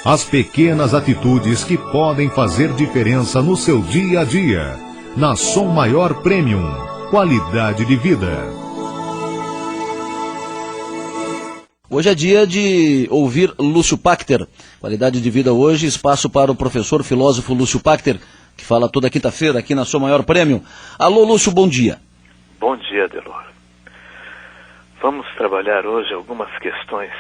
As pequenas atitudes que podem fazer diferença no seu dia a dia. Na Som Maior Premium. Qualidade de vida. Hoje é dia de ouvir Lúcio Pachter. Qualidade de vida hoje, espaço para o professor filósofo Lúcio Pachter, que fala toda quinta-feira aqui na Som Maior Premium. Alô, Lúcio, bom dia. Bom dia, Delor. Vamos trabalhar hoje algumas questões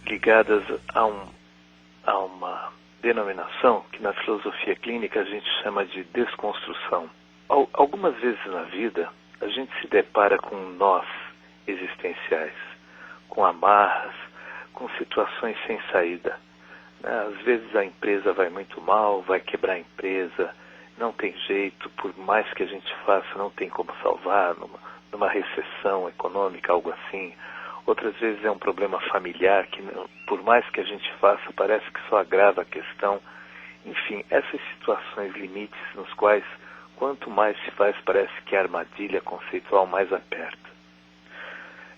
ligadas a uma denominação que na filosofia clínica a gente chama de desconstrução. Algumas vezes na vida a gente se depara com nós existenciais, com amarras, com situações sem saída. Às vezes a empresa vai muito mal, vai quebrar a empresa, não tem jeito, por mais que a gente faça, não tem como salvar, numa recessão econômica, algo assim. Outras vezes é um problema familiar que, por mais que a gente faça, parece que só agrava a questão. Enfim, essas situações limites nos quais, quanto mais se faz, parece que a armadilha conceitual mais aperta.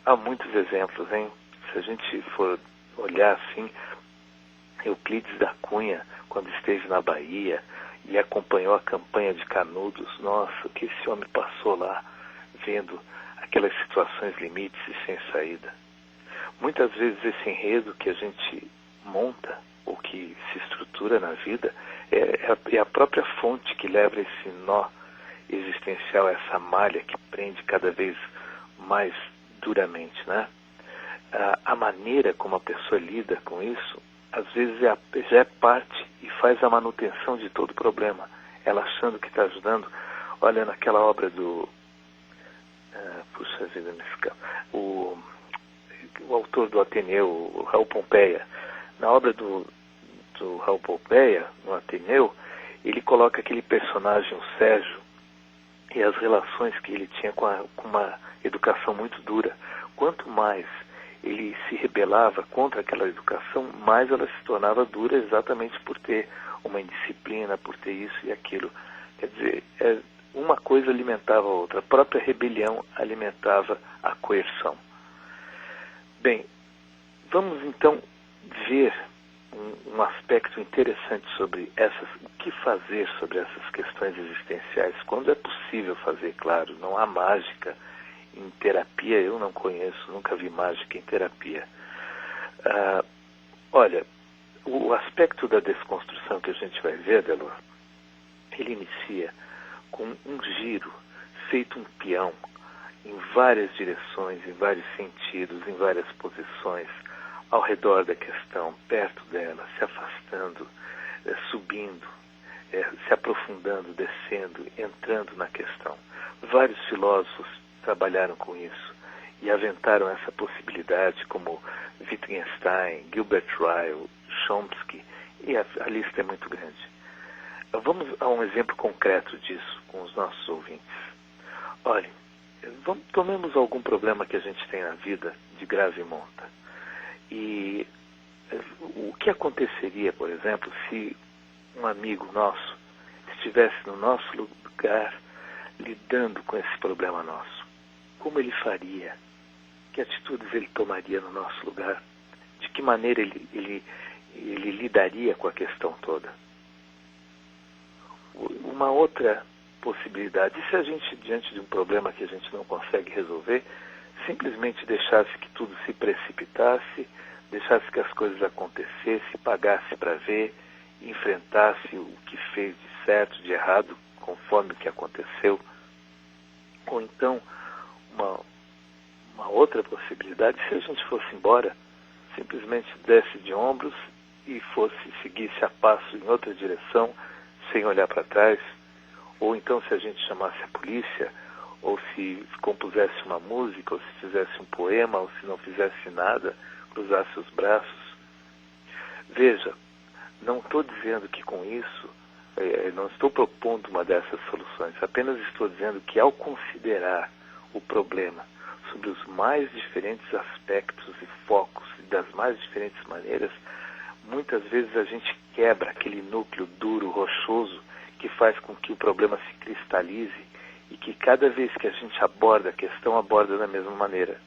Há muitos exemplos, hein? Se a gente for olhar assim, Euclides da Cunha, quando esteve na Bahia e acompanhou a campanha de Canudos, nossa, o que esse homem passou lá, vendo aquelas situações limites e sem saída. Muitas vezes esse enredo que a gente monta, ou que se estrutura na vida, é a própria fonte que leva esse nó existencial, essa malha que prende cada vez mais duramente, né? A maneira como a pessoa lida com isso, às vezes já é parte e faz a manutenção de todo o problema. Ela achando que está ajudando. Olha, naquela obra do... puxa vida, me escapa. O autor do Ateneu, o Raul Pompeia. Na obra do Raul Pompeia, no Ateneu, ele coloca aquele personagem, o Sérgio, e as relações que ele tinha com uma educação muito dura. Quanto mais ele se rebelava contra aquela educação, mais ela se tornava dura, exatamente por ter uma indisciplina, por ter isso e aquilo. Quer dizer, uma coisa alimentava a outra. A própria rebelião alimentava a coerção. Bem, vamos então ver um aspecto interessante sobre o que fazer sobre essas questões existenciais, quando é possível fazer, claro. Não há mágica em terapia, eu não conheço, nunca vi mágica em terapia. Olha, o aspecto da desconstrução que a gente vai ver, Delor, ele inicia com um giro, feito um peão, em várias direções, em vários sentidos, em várias posições, ao redor da questão, perto dela, se afastando, subindo, se aprofundando, descendo, entrando na questão. Vários filósofos trabalharam com isso e aventaram essa possibilidade, como Wittgenstein, Gilbert Ryle, Chomsky, e a lista é muito grande. Vamos a um exemplo concreto disso com os nossos ouvintes. Olhem, tomemos algum problema que a gente tem na vida de grave monta. E o que aconteceria, por exemplo, se um amigo nosso estivesse no nosso lugar lidando com esse problema nosso? Como ele faria? Que atitudes ele tomaria no nosso lugar? De que maneira ele lidaria com a questão toda? Uma outra possibilidade, e se a gente, diante de um problema que a gente não consegue resolver, simplesmente deixasse que tudo se precipitasse, deixasse que as coisas acontecessem, pagasse para ver, enfrentasse o que fez de certo, de errado, conforme o que aconteceu? Ou então, uma outra possibilidade, se a gente fosse embora, simplesmente desse de ombros e seguisse a passo em outra direção, sem olhar para trás. Ou então, se a gente chamasse a polícia, ou se compusesse uma música, ou se fizesse um poema, ou se não fizesse nada, cruzasse os braços. Veja, não estou dizendo que com isso, não estou propondo uma dessas soluções, apenas estou dizendo que ao considerar o problema sobre os mais diferentes aspectos e focos, e das mais diferentes maneiras, muitas vezes a gente quebra aquele núcleo duro, rochoso, que faz com que o problema se cristalize e que cada vez que a gente aborda a questão, aborda da mesma maneira.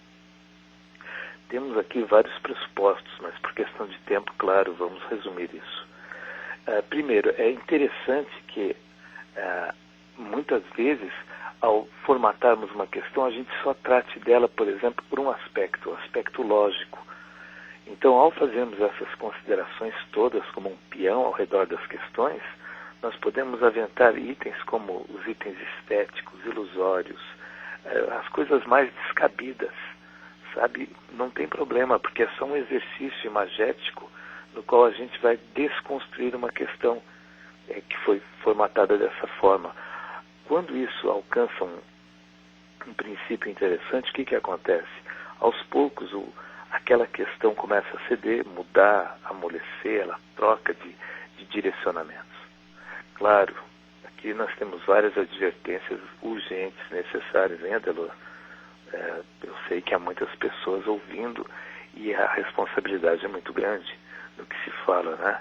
Temos aqui vários pressupostos, mas por questão de tempo, claro, vamos resumir isso. Primeiro, é interessante que muitas vezes, ao formatarmos uma questão, a gente só trate dela, por exemplo, por um aspecto, o aspecto lógico. Então, ao fazermos essas considerações todas como um peão ao redor das questões, nós podemos aventar itens como os itens estéticos, ilusórios, as coisas mais descabidas, sabe? Não tem problema, porque é só um exercício imagético no qual a gente vai desconstruir uma questão que foi formatada dessa forma. Quando isso alcança um princípio interessante, o que acontece? Aos poucos, aquela questão começa a ceder, mudar, amolecer, ela troca de direcionamentos. Claro, aqui nós temos várias advertências urgentes, necessárias, hein, Adelor? Eu sei que há muitas pessoas ouvindo e a responsabilidade é muito grande no que se fala, né?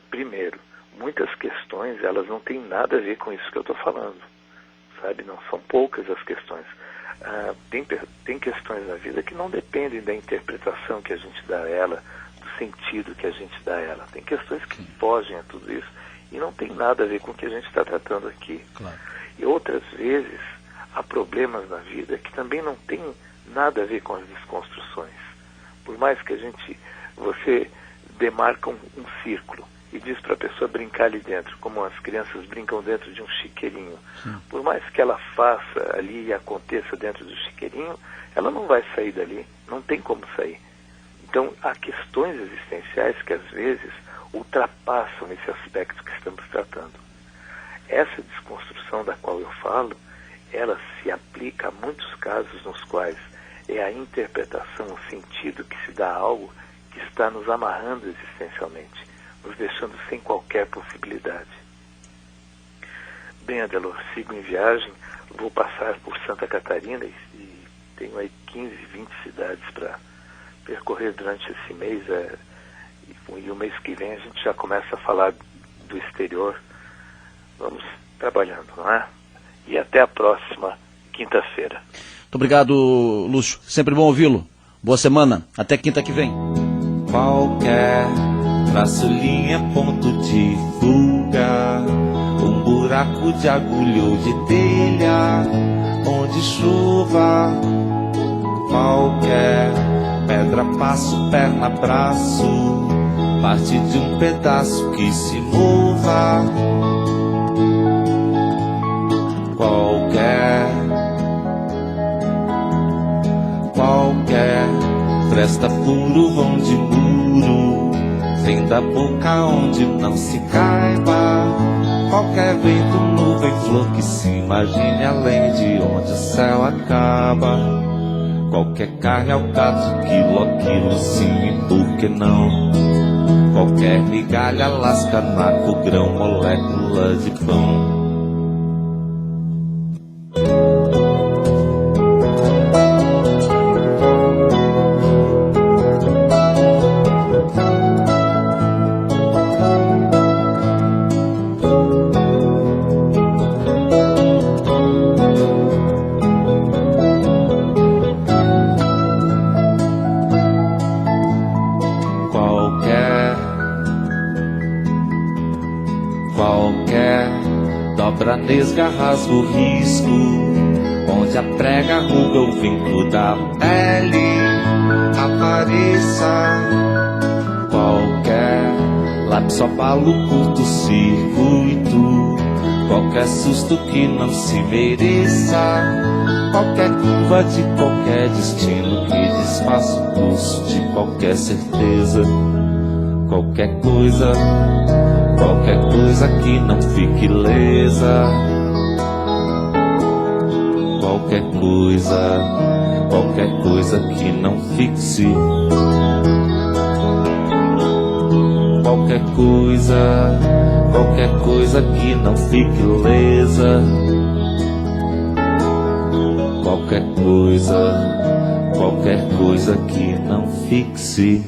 Primeiro, muitas questões, elas não têm nada a ver com isso que eu estou falando, sabe? Não são poucas as questões. Tem questões na vida que não dependem da interpretação que a gente dá a ela, do sentido que a gente dá a ela. Tem questões que fogem a tudo isso e não tem nada a ver com o que a gente está tratando aqui. Claro. E outras vezes, há problemas na vida que também não tem nada a ver com as desconstruções. Por mais que você demarca um círculo e diz para a pessoa brincar ali dentro, como as crianças brincam dentro de um chiqueirinho. Sim. Por mais que ela faça ali e aconteça dentro do chiqueirinho, ela não vai sair dali, não tem como sair. Então, há questões existenciais que às vezes ultrapassam esse aspecto que estamos tratando. Essa desconstrução da qual eu falo, ela se aplica a muitos casos nos quais é a interpretação, o sentido que se dá a algo que está nos amarrando existencialmente, nos deixando sem qualquer possibilidade. Bem, Adelor, sigo em viagem, vou passar por Santa Catarina e tenho aí 15, 20 cidades para percorrer durante esse mês, e o mês que vem a gente já começa a falar do exterior. Vamos trabalhando, não é? E até a próxima quinta-feira. Muito obrigado, Lúcio. Sempre bom ouvi-lo. Boa semana. Até quinta que vem. Qualquer traço, linha, ponto de fuga, um buraco de agulha ou de telha, onde chuva. Qualquer pedra, passo, perna, braço, parte de um pedaço que se mova. Qualquer fresta, furo, vão de muro, vem da boca onde não se caiba. Qualquer vento, nuvem, flor que se imagine além de onde o céu acaba. Qualquer carne ao gato, quilo a quilo, sim, e por que não? Qualquer migalha, lasca, naco, grão, molécula de pão. Qualquer dobra, nesga, rasga o risco, onde a prega, arruga o vinco da pele apareça. Qualquer lápis, abalo, curto-circuito, qualquer susto que não se mereça. Qualquer curva de qualquer destino que desfaça o curso de qualquer certeza. Qualquer coisa que não fique ilesa. Qualquer coisa que não fixe. Qualquer coisa que não fique ilesa. Qualquer coisa que não fixe.